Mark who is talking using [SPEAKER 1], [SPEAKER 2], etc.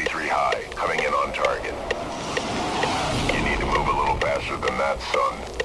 [SPEAKER 1] 63 high, coming in on target. You need to move a little faster than that, son.